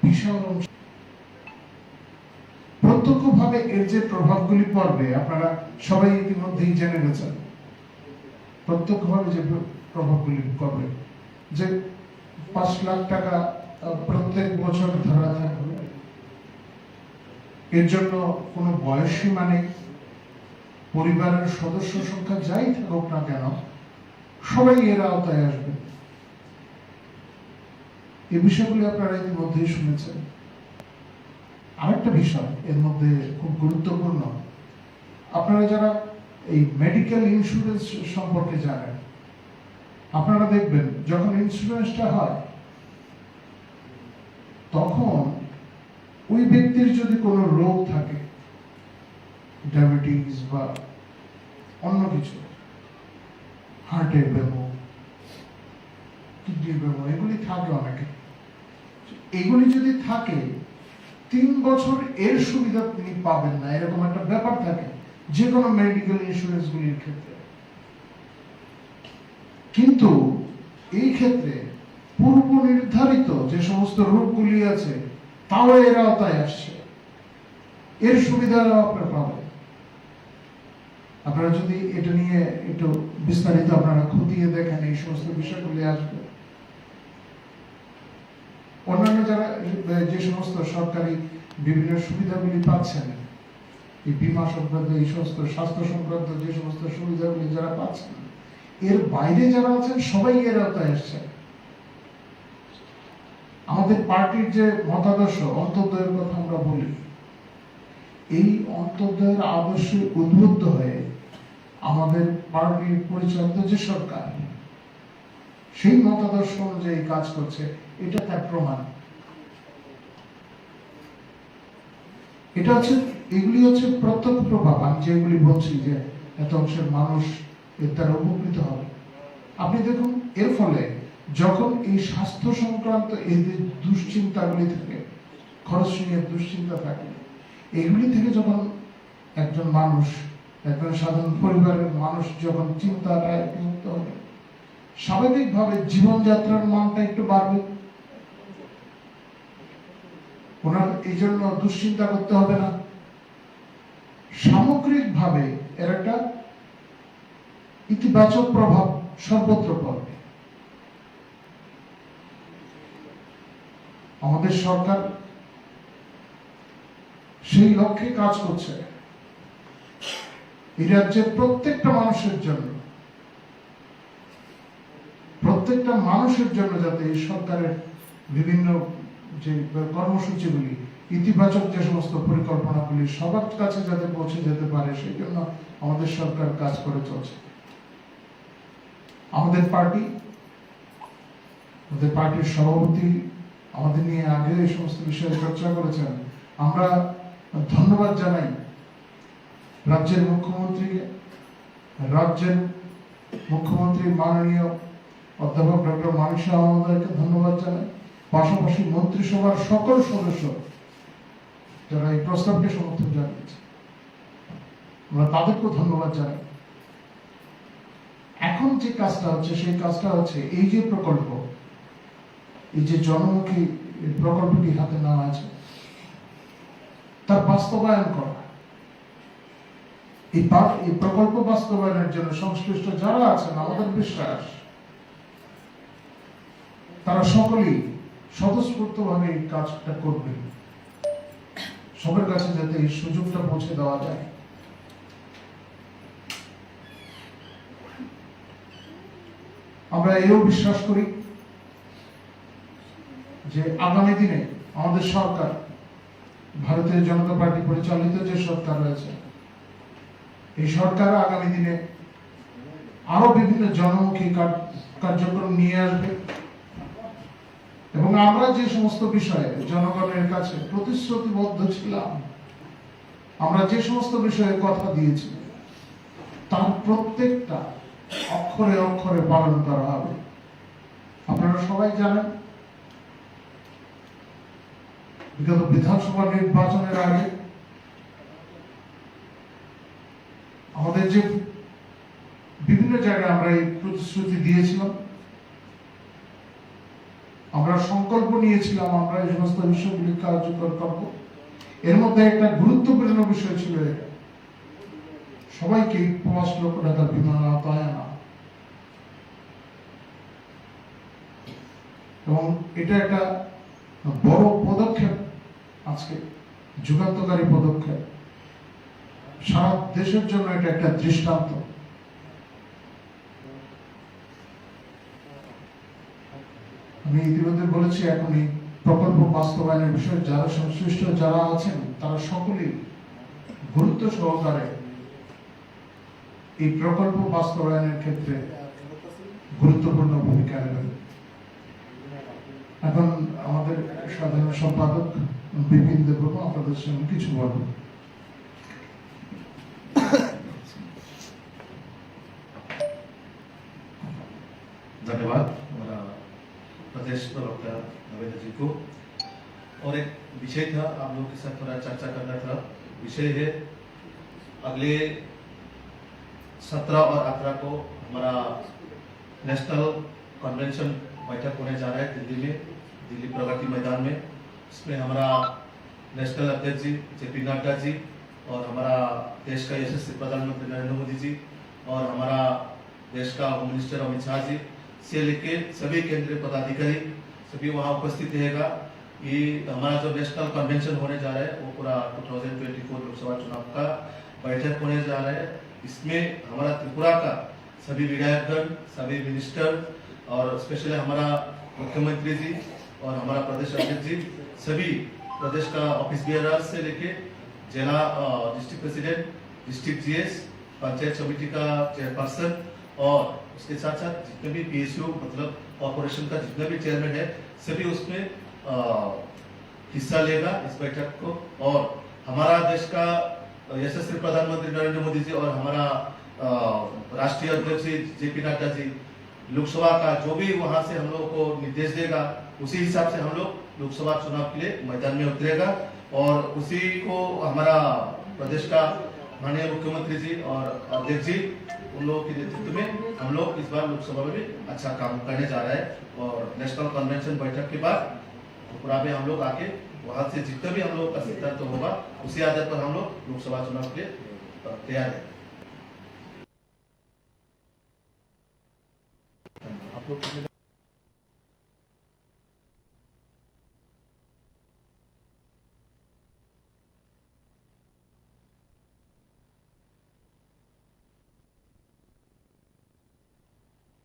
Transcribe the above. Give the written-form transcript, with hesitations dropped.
বিশাল অংশ প্রত্যক্ষভাবে এর যে প্রভাবগুলি পড়বে আপনারা সবাই ইতিমধ্যেই জেনে গেছেন। প্রত্যক্ষভাবে যে প্রভাবগুলি পড়বে, যে 5 লাখ টাকা প্রত্যেক বছর ধরা থাকবে, এর জন্য কোনো বয়সসীমা নেই। পরিবারের সদস্য সংখ্যা যাই থাকুক না কেন, সবাই এর আওতায় আসবে। এই বিষয়গুলি আপনারা ইতিমধ্যেই শুনেছেন। আরেকটা বিষয় এর মধ্যে খুব গুরুত্বপূর্ণ, আপনারা যারা এই মেডিকেল ইন্স্যুরেন্স সম্পর্কে জানেন, আপনারা দেখবেন যখন ইন্স্যুরেন্সটা হয় তখন ওই ব্যক্তির যদি কোনো রোগ থাকে, ডায়াবেটিস বা অন্য কিছু, হার্টের ব্যামো, কিডনির ব্যামো, এগুলি থাকে অনেকে। এগুলি যদি থাকে 3 বছর এর সুবিধা তিনি পাবেন না, এরকম একটা ব্যাপার থাকে যে কোনো মেডিকেল ইন্স্যুরেন্স গুলির ক্ষেত্রে। কিন্তু এই ক্ষেত্রে পূর্ব নির্ধারিত যে সমস্ত রোগগুলি আছে তাও এর আওতায় আসছে, এর সুবিধা আপনারা পাবেন। আপনারা যদি এটা নিয়ে একটু বিস্তারিত আপনারা খতিয়ে দেখেন, এই সমস্ত বিষয়গুলি আসবে। অন্যান্য যারা যে সমস্ত সরকারি বিভিন্ন সুবিধাগুলি পাচ্ছেন, এই বীমা সংক্রান্ত, এই সমস্ত স্বাস্থ্য সংক্রান্ত যে সমস্ত সুবিধাগুলি যারা পাচ্ছেন, এর বাইরে যারা আছেন সবাই এর আওতায় আসছেন। আমাদের পার্টির যে মতাদর্শ, অন্তোদয়ের কথা আমরা বলি, এই অন্তোদয়ের আদর্শে উদ্বুদ্ধ হয়ে আমাদের পার্টির পরিচালিত যে সরকার সেই মতাদর্শ অনুযায়ী কাজ করছে, এটা তার প্রমাণ। এটা হচ্ছে, এগুলি হচ্ছে প্রত্যক্ষ প্রভাব। আমি যেগুলি বলছি যে এত অংশের মানুষ এর দ্বারা উপকৃত হবে। আপনি দেখুন, এর ফলে যখন এই স্বাস্থ্য সংক্রান্ত এই যে দুশ্চিন্তাগুলি থাকে, খরচ নিয়ে দুশ্চিন্তা থাকে, এগুলি থেকে যখন একজন মানুষ, একজন সাধারণ পরিবারের মানুষ যখন চিন্তাটায় মুক্ত হবে, স্বাভাবিকভাবে জীবনযাত্রার মানটা একটু বাড়বে। ওনার এই জন্য দুশ্চিন্তা করতে হবে না। সামগ্রিকভাবে এর একটা ইতিবাচক প্রভাব সর্বত্র পড়বে। আমাদের সরকার সেই লক্ষ্যে কাজ করছে, এই রাজ্যের প্রত্যেকটা মানুষের জন্য, প্রত্যেকটা মানুষের জন্য যাতে এই সরকারের বিভিন্ন যে কর্মসূচিগুলি, ইতিবাচক যে সমস্ত পরিকল্পনাগুলি সবার কাছে যাতে পৌঁছে যেতে পারে, সেই জন্য আমাদের সরকার কাজ করে চলছে। আমাদের পার্টির সভাপতি আমাদের নিয়ে আগে এই সমস্ত বিষয়ে চর্চা করেছেন। আমরা ধন্যবাদ জানাই রাজ্যের মুখ্যমন্ত্রীকে, রাজ্যের মুখ্যমন্ত্রী মাননীয় অধ্যাপক ডক্টর মানিক সাহা মহোদয়কে ধন্যবাদ জানাই। পাশাপাশি মন্ত্রিসভার সকল সদস্য যারা এই প্রস্তাবকে সমর্থন জানিয়েছে, আমরা তাদেরকেও ধন্যবাদ জানাই। এখন যে কাজটা হচ্ছে, সেই কাজটা হচ্ছে এই যে প্রকল্প, এই যে জনমুখী প্রকল্পটি হাতে নেওয়া আছে, তার বাস্তবায়ন করা। এই প্রকল্প বাস্তবায়নের জন্য সংশ্লিষ্ট যারা আছেন, আমাদের বিশ্বাস তারা সকলেই স্বতঃস্ফূর্তভাবে এই কাজটা করবে, সবার কাছে যাতে এই সুযোগটা পৌঁছে দেওয়া যায়। আমরা এও বিশ্বাস করি যে আগামী দিনে আমাদের সরকার, ভারতীয় জনতা পার্টি পরিচালিত যে সরকার রয়েছে, এই সরকার আগামী দিনে আরো বিভিন্ন জনমুখী কার্যক্রম নিয়ে আসবে এবং আমরা যে সমস্ত বিষয়ে জনগণের কাছে প্রতিশ্রুতিবদ্ধ ছিলাম, আমরা যে সমস্ত বিষয়ে কথা দিয়েছি, তার প্রত্যেকটা অক্ষরে অক্ষরে পালন করা হবে। আপনারা সবাই জানেন, বিগত বিধানসভা নির্বাচনের আগে আমাদের যে বিভিন্ন জায়গায় আমরা এই প্রতিশ্রুতি দিয়েছিলাম, আমরা আমরা সংকল্প নিয়েছিলাম আমরা এই সমস্ত বিষয়গুলি কার্যকর করব। এর মধ্যে একটা গুরুত্বপূর্ণ বিষয় ছিল এটা, সবাইকে ৫ লক্ষ টাকার বিমা আওতায় আনা, এবং এটা একটা বড় পদক্ষেপ, আজকে যুগান্তকারী পদক্ষেপ, সারা দেশের জন্য এটা একটা দৃষ্টান্ত। আমি ইতিমধ্যে বলেছি, এখন এই প্রকল্প বাস্তবায়নের বিষয়ে যারা সংশ্লিষ্ট যারা আছেন তারা সকলেই গুরুত্ব সহকারে এই প্রকল্প বাস্তবায়নের ক্ষেত্রে গুরুত্বপূর্ণ ভূমিকা নেবেন। এখন আমাদের সাধারণ সম্পাদক বিপিন দেববর্মা আপনাদের সঙ্গে কিছু বলবেন। धन्यवाद हमारा प्रदेश प्रवक्ता नवेंद्र जी को। और एक विषय था आप लोगों के साथ थोड़ा चर्चा करना था, विषय है अगले 17 और 18 को हमारा नेशनल कन्वेंशन बैठक होने जा रहा है दिल्ली में, दिल्ली प्रगति मैदान में। इसमें हमारा नेशनल अध्यक्ष जी जेपी नड्डा जी और हमारा देश का यशस्वी प्रधानमंत्री नरेंद्र मोदी जी और हमारा देश का होम मिनिस्टर अमित शाह जी से लेके सभी केंद्रीय पदाधिकारी सभी वहाँ उपस्थित रहेगा। ये हमारा जो नेशनल कन्वेंशन होने जा रहा है वो पूरा 2024 लोकसभा चुनाव का बैठक होने जा रहा है। इसमें हमारा त्रिपुरा का सभी विधायकगण, सभी मिनिस्टर और स्पेशली हमारा मुख्यमंत्री जी और हमारा प्रदेश अध्यक्ष जी, सभी प्रदेश का ऑफिस बियरर से लेके जिला district president, district GS, panchayat समिति का चेयरपर्सन और उसके साथ साथ जितने भी पीएसयू मतलब कॉर्पोरेशन का जितने भी चेयरमैन है सभी उसमें हिस्सा लेगा इस बैठक को। और हमारा देश का यशस्वी प्रधानमंत्री नरेंद्र मोदी जी और हमारा राष्ट्रीय अध्यक्ष जेपी नड्डा जी लोकसभा का जो भी वहां से हम लोग को निर्देश देगा उसी हिसाब से हम लोग लोकसभा चुनाव के लिए मैदान में उतरेगा। और उसी को हमारा प्रदेश का माननीय मुख्यमंत्री जी और अध्यक्ष जी उन लोगों के नेतृत्व में हम लोग इस बार लोकसभा में भी अच्छा काम करने जा रहे हैं। और नेशनल कन्वेंशन बैठक के बाद त्रिपुरा में हम लोग आके वहां से जितना भी हम लोग का सिद्धांत होगा उसी आधार पर हम लोग लोकसभा चुनाव के लिए तैयार है।